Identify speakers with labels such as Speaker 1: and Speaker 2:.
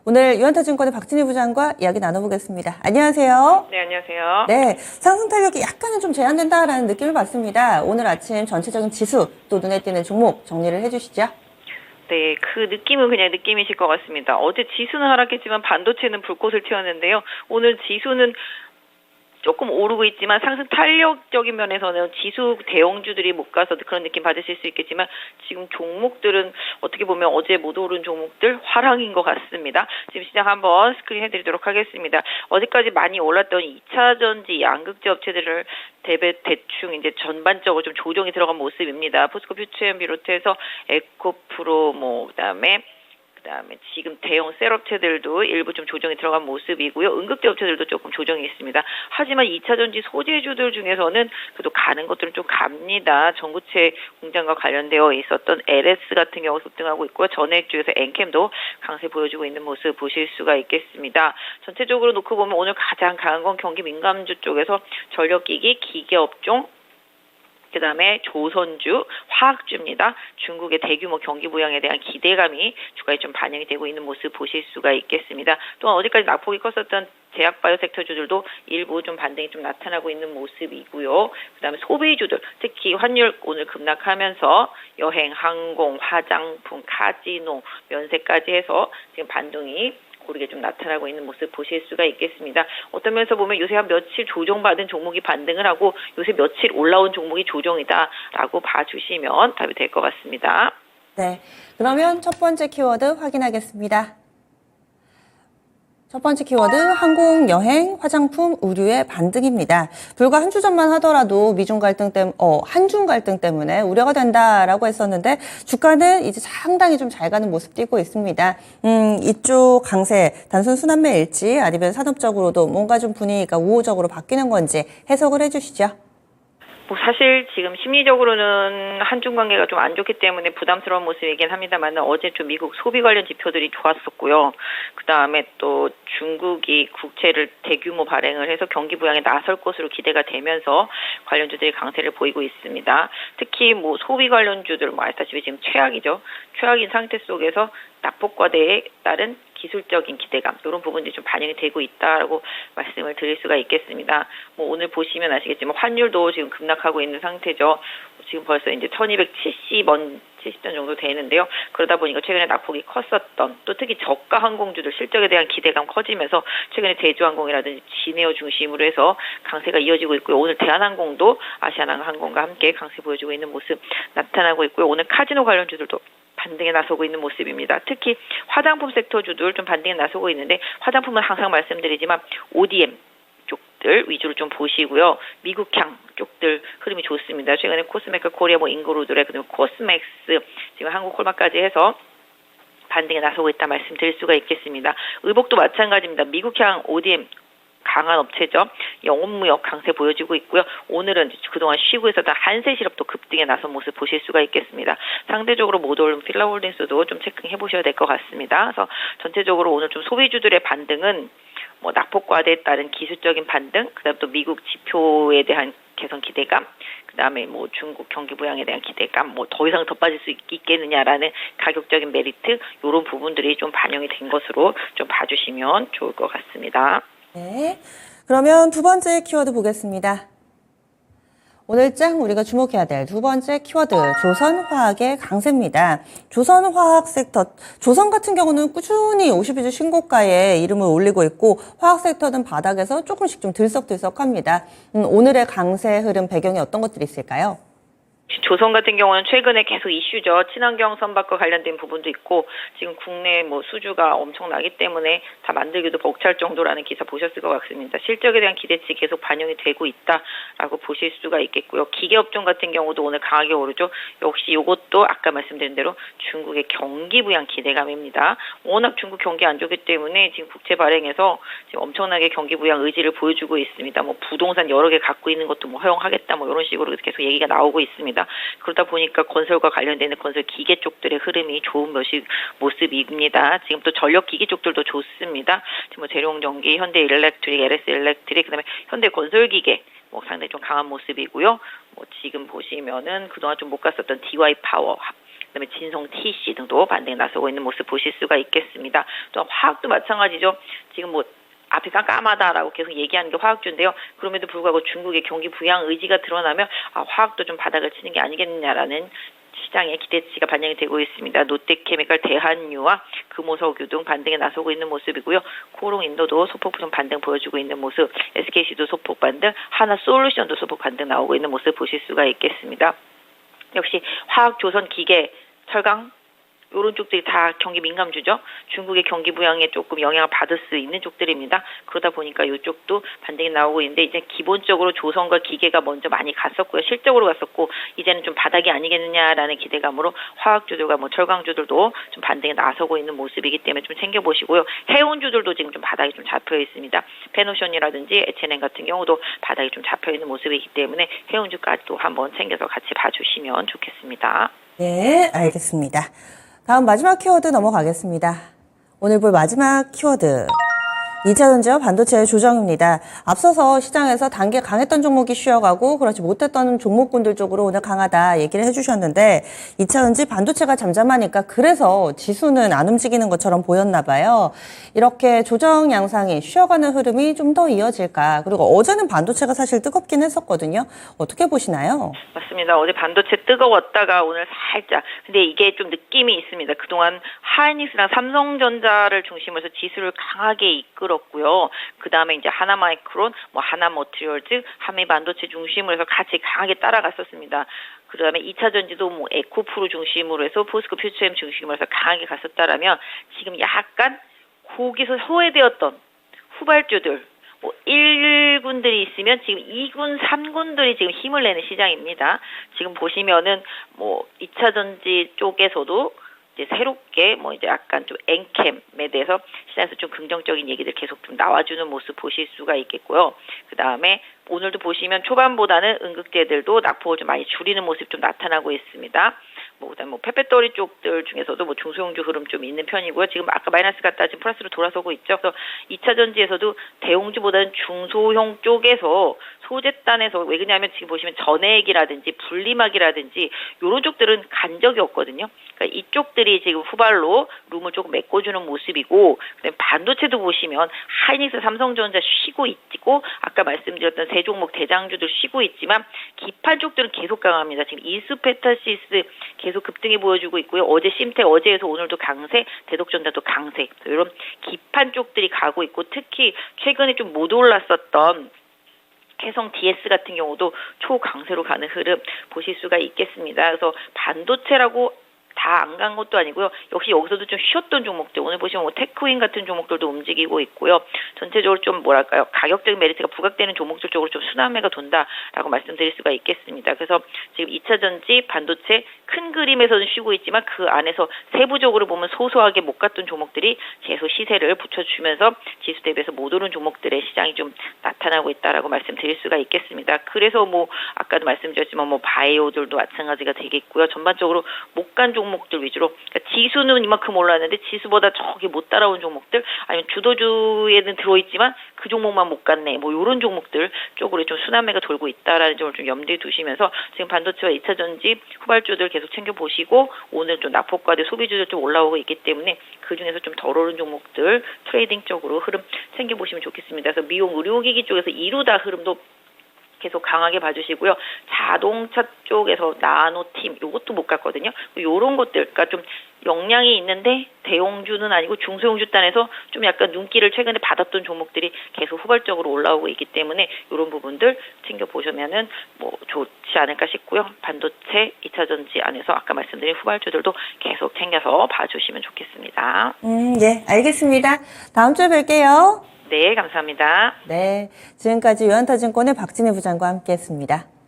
Speaker 1: 오늘 유한타증권의 박진희 부장과 이야기 나눠보겠습니다. 안녕하세요.
Speaker 2: 네, 안녕하세요.
Speaker 1: 네, 상승 탄력이 약간은 좀 제한된다라는 느낌을 받습니다. 오늘 아침 전체적인 지수 또 눈에 띄는 종목 정리를 해주시죠.
Speaker 2: 네, 그 느낌은 그냥 느낌이실 것 같습니다. 어제 지수는 하락했지만 반도체는 불꽃을 튀었는데요. 오늘 지수는 조금 오르고 있지만 상승 탄력적인 면에서는 지수 대형주들이 못 가서 그런 느낌 받으실 수 있겠지만 지금 종목들은 어떻게 보면 어제 못 오른 종목들 화랑인 것 같습니다. 지금 시장 한번 스크린 해드리도록 하겠습니다. 어제까지 많이 올랐던 2차전지 양극재 업체들을 대충 이제 전반적으로 좀 조정이 들어간 모습입니다. 포스코 퓨처엠 비롯해서 에코프로 그다음에 지금 대형 셀업체들도 일부 좀 조정이 들어간 모습이고요. 응급제 업체들도 조금 조정이 있습니다. 하지만 2차전지 소재주들 중에서는 그래도 가는 것들은 좀 갑니다. 전구체 공장과 관련되어 있었던 LS 같은 경우 급등하고 있고요. 전액 중에서 엔캠도 강세 보여주고 있는 모습 보실 수가 있겠습니다. 전체적으로 놓고 보면 오늘 가장 강한 건 경기 민감주 쪽에서 전력기기, 기계업종, 그 다음에 조선주, 화학주입니다. 중국의 대규모 경기 부양에 대한 기대감이 주가에 좀 반영이 되고 있는 모습 보실 수가 있겠습니다. 또한 어제까지 낙폭이 컸었던 제약바이오 섹터주들도 일부 좀 반등이 좀 나타나고 있는 모습이고요. 그 다음에 소비주들, 특히 환율 오늘 급락하면서 여행, 항공, 화장품, 카지노, 면세까지 해서 지금 반등이 고르게 좀 나타나고 있는 모습 보실 수가 있겠습니다. 어떤 면에서 보면 요새 한 며칠 조정받은 종목이 반등을 하고 요새 며칠 올라온 종목이 조정이다라고 봐주시면 답이 될 것 같습니다.
Speaker 1: 네, 그러면 첫 번째 키워드 확인하겠습니다. 첫 번째 키워드 항공, 여행, 화장품, 의류의 반등입니다. 불과 한 주 전만 하더라도 한중 갈등 때문에 우려가 된다라고 했었는데 주가는 이제 상당히 좀 잘 가는 모습 띄고 있습니다. 이쪽 강세 단순 순환매일지 아니면 산업적으로도 뭔가 좀 분위기가 우호적으로 바뀌는 건지 해석을 해주시죠.
Speaker 2: 사실 지금 심리적으로는 한중 관계가 좀 안 좋기 때문에 부담스러운 모습이긴 합니다만 어제 좀 미국 소비 관련 지표들이 좋았었고요. 그 다음에 또 중국이 국채를 대규모 발행을 해서 경기 부양에 나설 것으로 기대가 되면서 관련주들이 강세를 보이고 있습니다. 특히 소비 관련주들 아시다시피 지금 최악이죠. 최악인 상태 속에서 낙폭과대에 따른 기술적인 기대감 이런 부분들이 좀 반영이 되고 있다라고 말씀을 드릴 수가 있겠습니다. 오늘 보시면 아시겠지만 환율도 지금 급락하고 있는 상태죠. 지금 벌써 이제 1270원 70전 정도 되는데요. 그러다 보니까 최근에 낙폭이 컸었던 또 특히 저가 항공주들 실적에 대한 기대감 커지면서 최근에 대주항공이라든지 진에어 중심으로 해서 강세가 이어지고 있고요. 오늘 대한항공도 아시아나항공과 함께 강세 보여주고 있는 모습 나타나고 있고요. 오늘 카지노 관련주들도 반등에 나서고 있는 모습입니다. 특히 화장품 섹터주들 좀 반등에 나서고 있는데 화장품은 항상 말씀드리지만 ODM 쪽들 위주로 좀 보시고요. 미국향 쪽들 흐름이 좋습니다. 최근에 코스메카 코리아 인그루드레 그다음에 코스맥스 지금 한국 콜마까지 해서 반등에 나서고 있다 말씀드릴 수가 있겠습니다. 의복도 마찬가지입니다. 미국향 ODM 강한 업체죠. 영업무역 강세 보여지고 있고요. 오늘은 그동안 쉬고 있었던 한세실업도 급등에 나선 모습 보실 수가 있겠습니다. 상대적으로 못 오른 필라홀딩스도 좀 체크해 보셔야 될 것 같습니다. 그래서 전체적으로 오늘 좀 소비주들의 반등은 낙폭과대에 따른 기술적인 반등, 그다음 또 미국 지표에 대한 개선 기대감, 그다음에 중국 경기 부양에 대한 기대감, 더 이상 더 빠질 수 있겠느냐라는 가격적인 메리트 이런 부분들이 좀 반영이 된 것으로 좀 봐주시면 좋을 것 같습니다.
Speaker 1: 네, 그러면 두 번째 키워드 보겠습니다. 오늘장 우리가 주목해야 될 두 번째 키워드, 조선화학의 강세입니다. 조선화학 섹터, 조선 같은 경우는 꾸준히 52주 신고가에 이름을 올리고 있고 화학 sek터는 바닥에서 조금씩 좀 들썩들썩합니다. 오늘의 강세 흐름 배경에 어떤 것들이 있을까요?
Speaker 2: 조선 같은 경우는 최근에 계속 이슈죠. 친환경 선박과 관련된 부분도 있고 지금 국내 수주가 엄청나기 때문에 다 만들기도 벅찰 정도라는 기사 보셨을 것 같습니다. 실적에 대한 기대치 계속 반영이 되고 있다라고 보실 수가 있겠고요. 기계업종 같은 경우도 오늘 강하게 오르죠. 역시 이것도 아까 말씀드린 대로 중국의 경기 부양 기대감입니다. 워낙 중국 경기 안 좋기 때문에 지금 국채 발행해서 지금 엄청나게 경기 부양 의지를 보여주고 있습니다. 부동산 여러 개 갖고 있는 것도 허용하겠다 이런 식으로 계속 얘기가 나오고 있습니다. 그러다 보니까 건설과 관련되는 건설 기계 쪽들의 흐름이 좋은 모습입니다. 지금 또 전력 기계 쪽들도 좋습니다. 지금 재룡전기, 현대일렉트릭, LS일렉트릭, 그다음에 현대건설기계 상당히 좀 강한 모습이고요. 지금 보시면은 그동안 좀 못 갔었던 DY 파워 그다음에 진성 TC 등도 반등에 나서고 있는 모습 보실 수가 있겠습니다. 또 화학도 마찬가지죠. 지금 뭐 앞이 깜깜하다라고 계속 얘기하는 게 화학주인데요. 그럼에도 불구하고 중국의 경기 부양 의지가 드러나면 화학도 좀 바닥을 치는 게 아니겠느냐라는 시장의 기대치가 반영이 되고 있습니다. 롯데케미칼, 대한유와 금호석유 등 반등에 나서고 있는 모습이고요. 코롱인도도 소폭 좀 반등 보여주고 있는 모습, SKC도 소폭 반등, 하나솔루션도 소폭 반등 나오고 있는 모습 보실 수가 있겠습니다. 역시 화학, 조선, 기계, 철강 이런 쪽들이 다 경기 민감주죠. 중국의 경기 부양에 조금 영향을 받을 수 있는 쪽들입니다. 그러다 보니까 이쪽도 반등이 나오고 있는데 이제 기본적으로 조선과 기계가 먼저 많이 갔었고요. 실적으로 갔었고 이제는 좀 바닥이 아니겠느냐라는 기대감으로 화학주들과 뭐 철강주들도 좀 반등에 나서고 있는 모습이기 때문에 좀 챙겨보시고요. 해운주들도 지금 좀 바닥이 좀 잡혀 있습니다. 페노션이라든지 H&M 같은 경우도 바닥이 좀 잡혀 있는 모습이기 때문에 해운주까지도 한번 챙겨서 같이 봐주시면 좋겠습니다.
Speaker 1: 네, 알겠습니다. 다음 마지막 키워드 넘어가겠습니다. 오늘 볼 마지막 키워드. 2차전지와 반도체의 조정입니다. 앞서서 시장에서 단계 강했던 종목이 쉬어가고 그렇지 못했던 종목군들 쪽으로 오늘 강하다 얘기를 해주셨는데 2차전지 반도체가 잠잠하니까 그래서 지수는 안 움직이는 것처럼 보였나 봐요. 이렇게 조정 양상이 쉬어가는 흐름이 좀 더 이어질까. 그리고 어제는 반도체가 사실 뜨겁긴 했었거든요. 어떻게 보시나요?
Speaker 2: 맞습니다. 어제 반도체 뜨거웠다가 오늘 살짝. 근데 이게 좀 느낌이 있습니다. 그동안 하이닉스랑 삼성전자를 중심으로 해서 지수를 강하게 이끌었고요. 그 다음에 이제 하나마이크론, 뭐 하나머티리얼즈, 한미반도체 중심으로 해서 같이 강하게 따라갔었습니다. 그 다음에 2차 전지도 뭐 에코프로 중심으로 해서 포스코 퓨처엠 중심으로 해서 강하게 갔었다라면 지금 약간 거기서 소외되었던 후발주들, 뭐 1군들이 있으면 지금 2군, 3군들이 지금 힘을 내는 시장입니다. 지금 보시면은 뭐 2차 전지 쪽에서도 이제 새롭게 뭐 이제 약간 좀 엔캠에 대해서 시장에서 좀 긍정적인 얘기들 계속 좀 나와주는 모습 보실 수가 있겠고요. 그 다음에 오늘도 보시면 초반보다는 응급제들도 낙폭을 좀 많이 줄이는 모습 좀 나타나고 있습니다. 뭐 그다음 뭐 페페토리 쪽들 중에서도 뭐 중소형주 흐름 좀 있는 편이고요. 지금 아까 마이너스 갔다 지금 플러스로 돌아서고 있죠. 그래서 2차 전지에서도 대형주보다는 중소형 쪽에서 소재단에서 왜 그러냐면 지금 보시면 전해액이라든지 분리막이라든지 이런 쪽들은 간 적이 없거든요. 그러니까 이쪽들이 지금 후발로 룸을 조금 메꿔주는 모습이고 그다음에 반도체도 보시면 하이닉스, 삼성전자 쉬고 있고 아까 말씀드렸던 세 종목 대장주들 쉬고 있지만 기판 쪽들은 계속 강합니다. 지금 이수페타시스 계속 급등해 보여주고 있고요. 어제 심텍 어제에서 오늘도 강세, 대덕전자도 강세. 이런 기판 쪽들이 가고 있고 특히 최근에 좀 못 올랐었던 해성 DS 같은 경우도 초강세로 가는 흐름 보실 수가 있겠습니다. 그래서 반도체라고 다 안 간 것도 아니고요. 역시 여기서도 좀 쉬었던 종목들 오늘 보시면 뭐 테크윈 같은 종목들도 움직이고 있고요. 전체적으로 좀 뭐랄까요 가격적인 메리트가 부각되는 종목들 쪽으로 좀 순환매가 돈다라고 말씀드릴 수가 있겠습니다. 그래서 지금 2차 전지 반도체 큰 그림에서는 쉬고 있지만 그 안에서 세부적으로 보면 소소하게 못 갔던 종목들이 계속 시세를 붙여주면서 지수 대비해서 못 오른 종목들의 시장이 좀 나타나고 있다라고 말씀드릴 수가 있겠습니다. 그래서 뭐 아까도 말씀드렸지만 뭐 바이오들도 마찬가지가 되겠고요. 전반적으로 못 간 종목들 위주로 그러니까 지수는 이만큼 올랐는데 지수보다 저기 못 따라온 종목들 아니면 주도주에는 들어있지만 그 종목만 못 갔네 뭐 이런 종목들 쪽으로 좀 순환매가 돌고 있다라는 점을 좀 염두에 두시면서 지금 반도체와 2차 전지 후발주들 계속 챙겨보시고 오늘 좀 낙폭과대 소비주들 좀 올라오고 있기 때문에 그중에서 좀 덜 오른 종목들 트레이딩 쪽으로 흐름 챙겨보시면 좋겠습니다. 그래서 미용 의료기기 쪽에서 이루다 흐름도 계속 강하게 봐주시고요. 자동차 쪽에서 나노팀 요것도 못 갔거든요. 요런 것들 그러니까 좀 역량이 있는데 대형주는 아니고 중소형주 단에서 좀 약간 눈길을 최근에 받았던 종목들이 계속 후발적으로 올라오고 있기 때문에 이런 부분들 챙겨보시면은 뭐 좋지 않을까 싶고요. 반도체 2차 전지 안에서 아까 말씀드린 후발주들도 계속 챙겨서 봐주시면 좋겠습니다.
Speaker 1: 예, 알겠습니다. 다음 주에 뵐게요.
Speaker 2: 네, 감사합니다.
Speaker 1: 네, 지금까지 유한타증권의 박진희 부장과 함께했습니다.